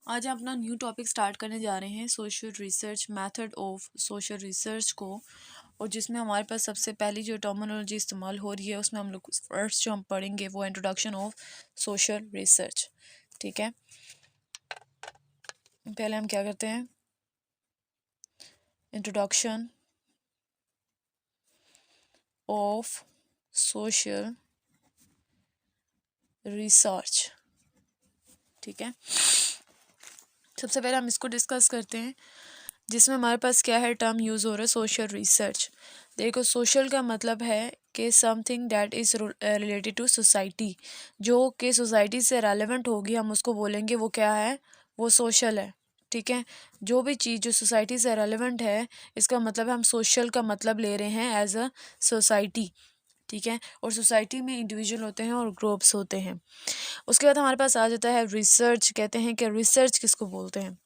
आज हम अपना न्यू टॉपिक स्टार्ट करने जा रहे हैं social research method of social research को। और जिसमें हमारे पास सबसे पहली जो टर्मिनोलॉजी इस्तेमाल हो रही है उसमें हम लोग फर्स्ट जो हम पढ़ेंगे वो इंट्रोडक्शन ऑफ सोशल रिसर्च। ठीक है, पहले हम क्या करते हैं, इंट्रोडक्शन ऑफ सोशल रिसर्च। ठीक है, सबसे पहले हम इसको डिस्कस करते हैं जिसमें हमारे पास क्या है, टर्म यूज़ हो रहा है सोशल रिसर्च। देखो, सोशल का मतलब है कि something that is related to society, जो कि सोसाइटी से रेलेवेंट होगी हम उसको बोलेंगे वो क्या है, वो सोशल है। ठीक है, जो भी चीज़ जो सोसाइटी से रेलेवेंट है इसका मतलब है हम सोशल का मतलब ले रहे हैं एज अ सोसाइटी। ठीक है, और सोसाइटी में इंडिविजुअल होते हैं और ग्रुप्स होते हैं। उसके बाद हमारे पास आ जाता है रिसर्च। कहते हैं कि रिसर्च किसको बोलते हैं।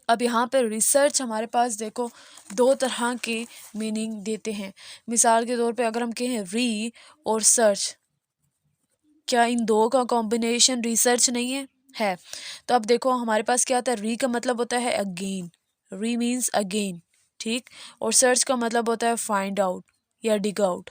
अब यहाँ पर रिसर्च हमारे पास देखो दो तरह के मीनिंग देते हैं। मिसाल के तौर पे अगर हम कहें री और सर्च, क्या इन दो का कॉम्बिनेशन रिसर्च नहीं है। तो अब देखो हमारे पास क्या आता है, री का मतलब होता है अगेन, री मीन्स अगेन। ठीक, और सर्च का मतलब होता है फाइंड आउट या डिग आउट।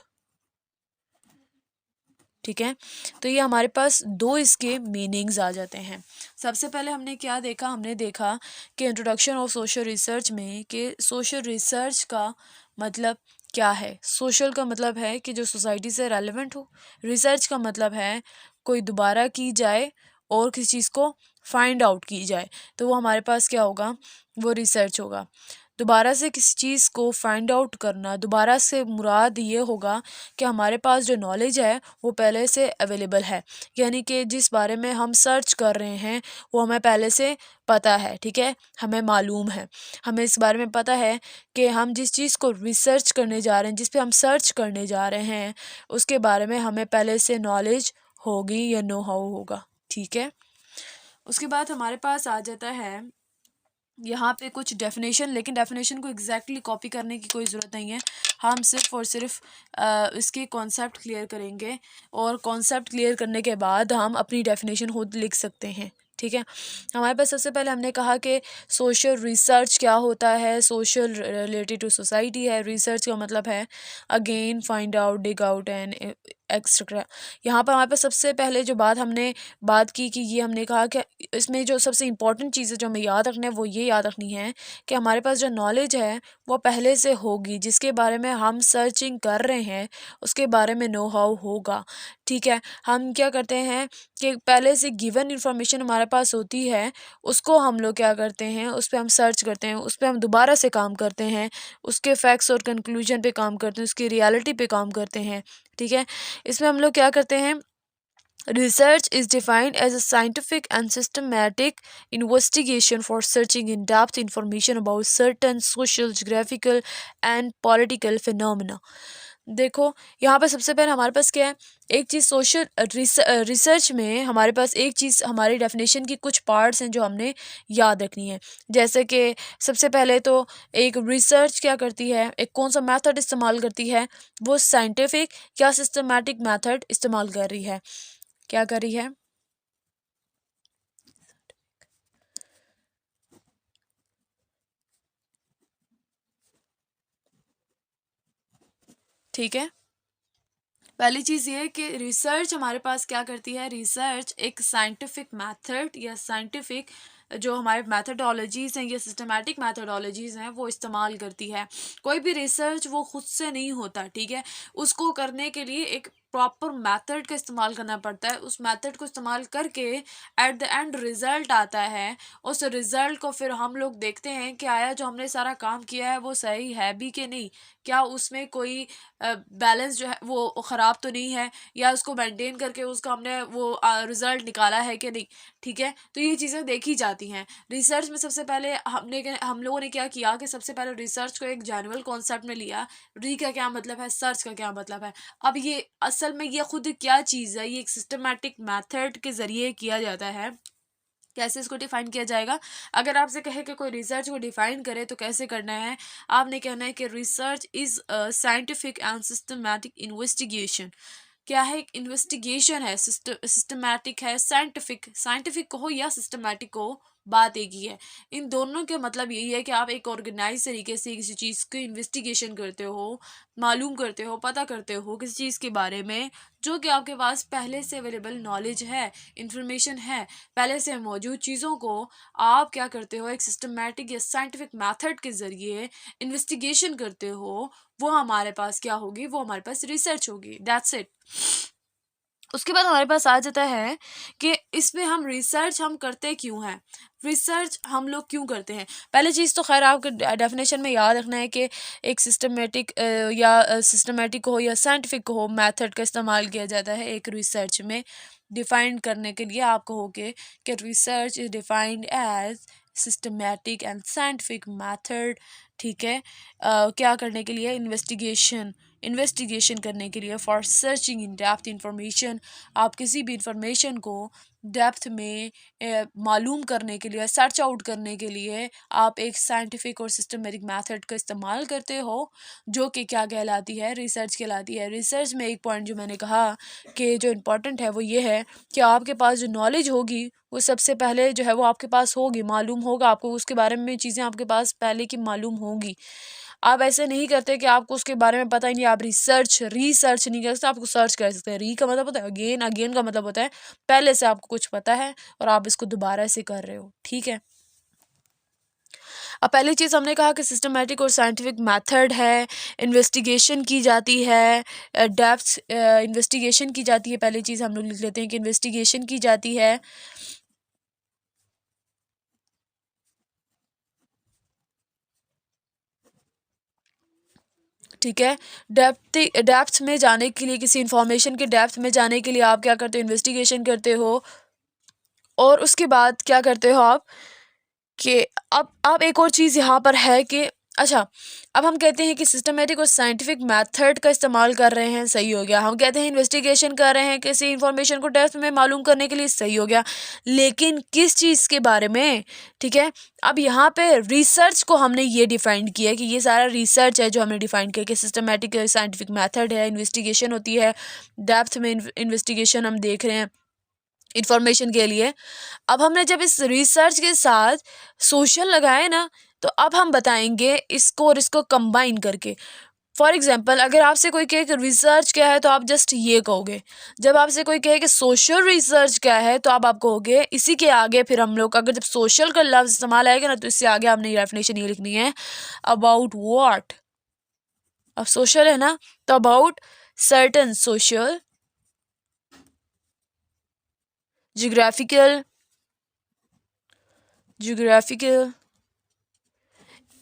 ठीक है, तो ये हमारे पास दो इसके मीनिंग्स आ जाते हैं। सबसे पहले हमने क्या देखा, हमने देखा कि इंट्रोडक्शन ऑफ सोशल रिसर्च में कि सोशल रिसर्च का मतलब क्या है। सोशल का मतलब है कि जो सोसाइटी से रेलेवेंट हो। रिसर्च का मतलब है कोई दोबारा की जाए और किसी चीज़ को फाइंड आउट की जाए, तो वो हमारे पास क्या होगा, वो रिसर्च होगा। दोबारा से किसी चीज़ को फाइंड आउट करना, दोबारा से मुराद ये होगा कि हमारे पास जो नॉलेज है वो पहले से अवेलेबल है, यानी कि जिस बारे में हम सर्च कर रहे हैं वो हमें पहले से पता है। ठीक है, हमें मालूम है, हमें इस बारे में पता है कि हम जिस चीज़ को रिसर्च करने जा रहे हैं, जिस पे हम सर्च करने जा रहे हैं, उसके बारे में हमें पहले से नॉलेज होगी या नो हाउ होगा। ठीक है, उसके बाद हमारे पास आ जाता है यहाँ पे कुछ डेफिनेशन, लेकिन डेफिनेशन को एग्जैक्टली कॉपी करने की कोई ज़रूरत नहीं है। हम सिर्फ और सिर्फ इसके कॉन्सेप्ट क्लियर करेंगे और कॉन्सेप्ट क्लियर करने के बाद हम अपनी डेफिनेशन खुद लिख सकते हैं। ठीक है, हमारे पास सबसे पहले हमने कहा कि सोशल रिसर्च क्या होता है। सोशल रिलेटेड टू सोसाइटी है। रिसर्च का मतलब है again, find out, dig out and etcetera. यहाँ पर हमारे पास सबसे पहले जो बात हमने बात की कि ये हमने कहा कि इसमें जो सबसे इंपॉर्टेंट चीज़ें जो हमें याद रखना है वो ये याद रखनी है कि हमारे पास जो नॉलेज है वो पहले से होगी, जिसके बारे में हम सर्चिंग कर रहे हैं उसके बारे में नो हाउ होगा। ठीक है, हम क्या करते हैं कि पहले से गिवन इन्फॉर्मेशन हमारे पास होती है, उसको हम लोग क्या करते हैं, उस पर हम सर्च करते हैं, उस पर हम दोबारा से काम करते हैं, उसके फैक्ट्स और कंक्लूजन पे काम करते हैं, उसकी रियलिटी पे काम करते हैं। ठीक है, इसमें हम लोग क्या करते हैं, research is defined as a scientific and systematic investigation for searching in depth information about certain social, geographical and political phenomena. देखो यहाँ पे सबसे पहले हमारे पास क्या है, एक चीज़ सोशल रिसर्च में हमारे पास एक चीज़, हमारी डेफिनेशन की कुछ पार्ट्स हैं जो हमने याद रखनी है। जैसे कि सबसे पहले तो एक रिसर्च क्या करती है, एक कौन सा मेथड इस्तेमाल करती है, वो साइंटिफिक या सिस्टमैटिक मेथड इस्तेमाल कर रही है। क्या कर रही है, ठीक है। पहली चीज़ ये कि रिसर्च हमारे पास क्या करती है, रिसर्च एक साइंटिफिक मेथड या साइंटिफिक जो हमारे मैथडोलॉजीज़ हैं या सिस्टमैटिक मैथडोलॉजीज़ हैं वो इस्तेमाल करती है। कोई भी रिसर्च वो खुद से नहीं होता। ठीक है, उसको करने के लिए एक प्रॉपर मेथड का इस्तेमाल करना पड़ता है। उस मेथड को इस्तेमाल करके एट द एंड रिज़ल्ट आता है। उस रिज़ल्ट को फिर हम लोग देखते हैं कि आया जो हमने सारा काम किया है वो सही है भी कि नहीं, क्या उसमें कोई बैलेंस जो है वो ख़राब तो नहीं है, या उसको मेंटेन करके उसका हमने वो रिज़ल्ट निकाला है कि नहीं। ठीक है, तो ये चीज़ें देखी जाती हैं रिसर्च में। सबसे पहले हम लोगों ने क्या किया कि सबसे पहले रिसर्च को एक जनरल कॉन्सेप्ट में लिया। री का क्या मतलब है, सर्च का क्या मतलब है। अब ये असल में ये खुद क्या चीज़ है, ये एक सिस्टमैटिक मेथड के ज़रिए किया जाता है। कैसे इसको डिफाइन किया जाएगा, अगर आपसे कहे कि कोई रिसर्च को डिफाइन करे तो कैसे करना है, आपने कहना है कि research is scientific and systematic investigation. क्या है, एक इन्वेस्टिगेशन है, सिस्टमैटिक है, साइंटिफिक, साइंटिफिक कहो या सिस्टमैटिक कहो, बात एक ही है। इन दोनों के मतलब यही है कि आप एक ऑर्गेनाइज तरीके से किसी चीज़ की इन्वेस्टिगेशन करते हो, मालूम करते हो, पता करते हो किसी चीज़ के बारे में जो कि आपके पास पहले से अवेलेबल नॉलेज है, इंफॉर्मेशन है, पहले से मौजूद चीज़ों को आप क्या करते हो, एक सिस्टमैटिक या साइंटिफिक मेथड के ज़रिए इन्वेस्टिगेशन करते हो। वो हमारे पास क्या होगी, वो हमारे पास रिसर्च होगी। That's it. उसके बाद हमारे पास आ जाता है कि इसमें हम रिसर्च हम करते क्यों हैं, रिसर्च हम लोग क्यों करते हैं। पहली चीज़ तो खैर आपको डेफिनेशन में याद रखना है कि एक सिस्टमेटिक या सिस्टमेटिक हो या साइंटिफिक हो मेथड का इस्तेमाल किया जाता है एक रिसर्च में। डिफाइन करने के लिए आप कहोगे कि research is defined as systematic and scientific method. ठीक है, क्या करने के लिए, इन्वेस्टिगेशन करने के लिए, for searching in depth information. आप किसी भी इंफॉर्मेशन को डेप्थ में मालूम करने के लिए, सर्च आउट करने के लिए आप एक साइंटिफिक और सिस्टमेटिक मेथड का इस्तेमाल करते हो, जो कि क्या कहलाती है, रिसर्च कहलाती है। रिसर्च में एक पॉइंट जो मैंने कहा कि जो इम्पोर्टेंट है वो ये है कि आपके पास जो नॉलेज होगी वो सबसे पहले जो है वो आपके पास होगी, मालूम होगा आपको, उसके बारे में चीज़ें आपके पास पहले की मालूम होंगी। आप ऐसे नहीं करते कि आपको उसके बारे में पता ही नहीं, आप रिसर्च नहीं कर सकते, आपको सर्च कर सकते हैं। री का मतलब होता है अगेन, अगेन का मतलब होता है पहले से आपको कुछ पता है और आप इसको दोबारा से कर रहे हो। ठीक है, अब पहली चीज़ हमने कहा कि सिस्टमेटिक और साइंटिफिक मेथड है, इन्वेस्टिगेशन की जाती है, डेप्थ इन्वेस्टिगेशन की जाती है। पहली चीज़ हम लोग लिख लेते हैं कि इन्वेस्टिगेशन की जाती है। ठीक है, डेप्थ में जाने के लिए, किसी इंफॉर्मेशन के डेप्थ में जाने के लिए आप क्या करते हो, इन्वेस्टिगेशन करते हो। और उसके बाद क्या करते हो आप कि अब एक और चीज़ यहाँ पर है कि अच्छा, अब हम कहते हैं कि सिस्टमेटिक और साइंटिफिक मेथड का इस्तेमाल कर रहे हैं, सही हो गया। हम कहते हैं इन्वेस्टिगेशन कर रहे हैं किसी इंफॉर्मेशन को डेप्थ में मालूम करने के लिए, सही हो गया। लेकिन किस चीज़ के बारे में, ठीक है। अब यहाँ पे रिसर्च को हमने ये डिफाइन किया कि ये सारा रिसर्च है जो हमने डिफाइन किया कि सिस्टमेटिक साइंटिफिक मेथड है, इन्वेस्टिगेशन होती है, डेप्थ में इन्वेस्टिगेशन हम देख रहे हैं इंफॉर्मेशन के लिए। अब हमने जब इस रिसर्च के साथ सोशल लगाए ना, तो अब हम बताएंगे इसको और इसको कंबाइन करके। फॉर एग्जाम्पल, अगर आपसे कोई कहे कि रिसर्च क्या है तो आप जस्ट ये कहोगे। जब आपसे कोई कहे कि सोशल रिसर्च क्या है तो आप कहोगे इसी के आगे फिर हम लोग अगर जब सोशल का लफ्ज़ इस्तेमाल आएगा ना तो इससे आगे आपने डेफिनेशन ये लिखनी है, अबाउट व्हाट। अब सोशल है ना, तो about certain social, geographical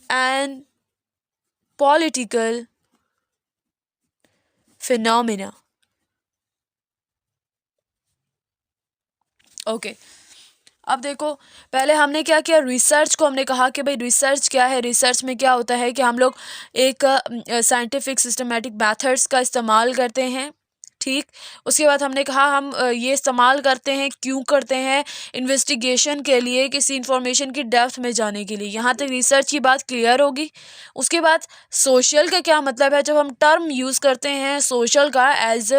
and political phenomena. Okay, अब देखो, पहले हमने क्या किया, रिसर्च को हमने कहा कि भाई रिसर्च क्या है। रिसर्च में क्या होता है कि हम लोग एक साइंटिफिक सिस्टमेटिक मेथड्स का इस्तेमाल करते हैं। ठीक, उसके बाद हमने कहा हम ये इस्तेमाल करते हैं, क्यों करते हैं, इन्वेस्टिगेशन के लिए, किसी इंफॉर्मेशन की डेप्थ में जाने के लिए। यहाँ तक रिसर्च की बात क्लियर होगी। उसके बाद सोशल का क्या मतलब है, जब हम टर्म यूज़ करते हैं सोशल का एज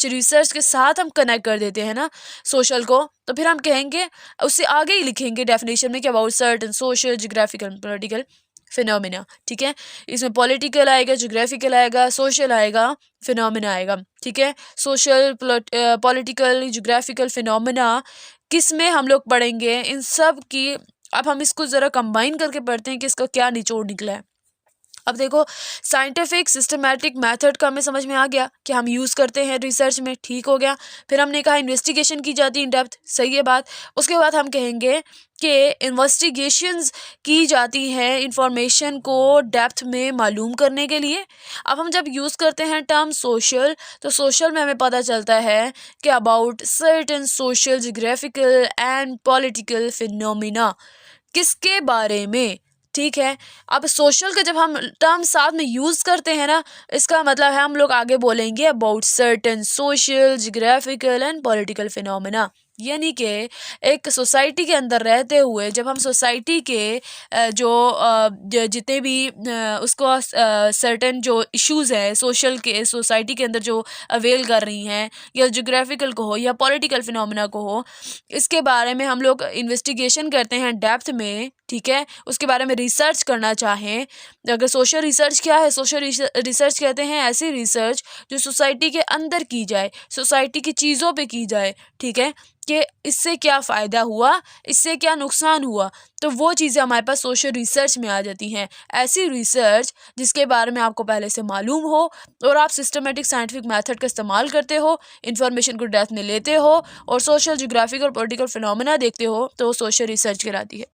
रिसर्च के साथ हम कनेक्ट कर देते हैं ना सोशल को, तो फिर हम कहेंगे, उससे आगे ही लिखेंगे डेफिनेशन में कि about certain social, geographical, political phenomena. ठीक है, इसमें पॉलिटिकल आएगा, जियोग्राफिकल आएगा, सोशल आएगा, फिनोमिना आएगा। ठीक है, सोशल, पॉलिटिकल, जियोग्राफिकल फिनोमिना किस में हम लोग पढ़ेंगे, इन सब की। अब हम इसको ज़रा कंबाइन करके पढ़ते हैं कि इसका क्या निचोड़ निकला है। अब देखो, साइंटिफिक सिस्टमैटिक मेथड का हमें समझ में आ गया कि हम यूज़ करते हैं रिसर्च में, ठीक हो गया। फिर हमने कहा इन्वेस्टिगेशन की जाती है इन डेप्थ, सही है बात। उसके बाद हम कहेंगे कि इन्वेस्टिगेशंस की जाती हैं इंफॉर्मेशन को डेप्थ में मालूम करने के लिए। अब हम जब यूज़ करते हैं टर्म सोशल, तो सोशल में हमें पता चलता है कि about certain social, geographical and political phenomena, किसके बारे में। ठीक है, अब सोशल का जब हम टर्म साथ में यूज़ करते हैं ना, इसका मतलब है हम लोग आगे बोलेंगे about certain social, geographical and political phenomena. यानी कि एक सोसाइटी के अंदर रहते हुए जब हम सोसाइटी के जितने भी उसको सर्टेन जो इश्यूज़ है सोशल के सोसाइटी के अंदर जो अवेल कर रही हैं, या जोग्राफिकल को हो या पॉलिटिकल फिनोमेना को हो, इसके बारे में हम लोग इन्वेस्टिगेशन करते हैं डेप्थ में, ठीक है, उसके बारे में रिसर्च करना चाहें। अगर सोशल रिसर्च क्या है, सोशल रिसर्च कहते हैं ऐसी रिसर्च जो सोसाइटी के अंदर की जाए, सोसाइटी की चीज़ों पे की जाए, ठीक है, कि इससे क्या फ़ायदा हुआ, इससे क्या नुकसान हुआ, तो वो चीज़ें हमारे पास सोशल रिसर्च में आ जाती हैं। ऐसी रिसर्च जिसके बारे में आपको पहले से मालूम हो और आप सिस्टमेटिक साइंटिफिक मेथड का इस्तेमाल करते हो, इन्फॉर्मेशन को डेप्थ में लेते हो और सोशल, ज्योग्राफिकल और पॉलिटिकल फिनोमेना देखते हो, तो वो सोशल रिसर्च कहलाती है।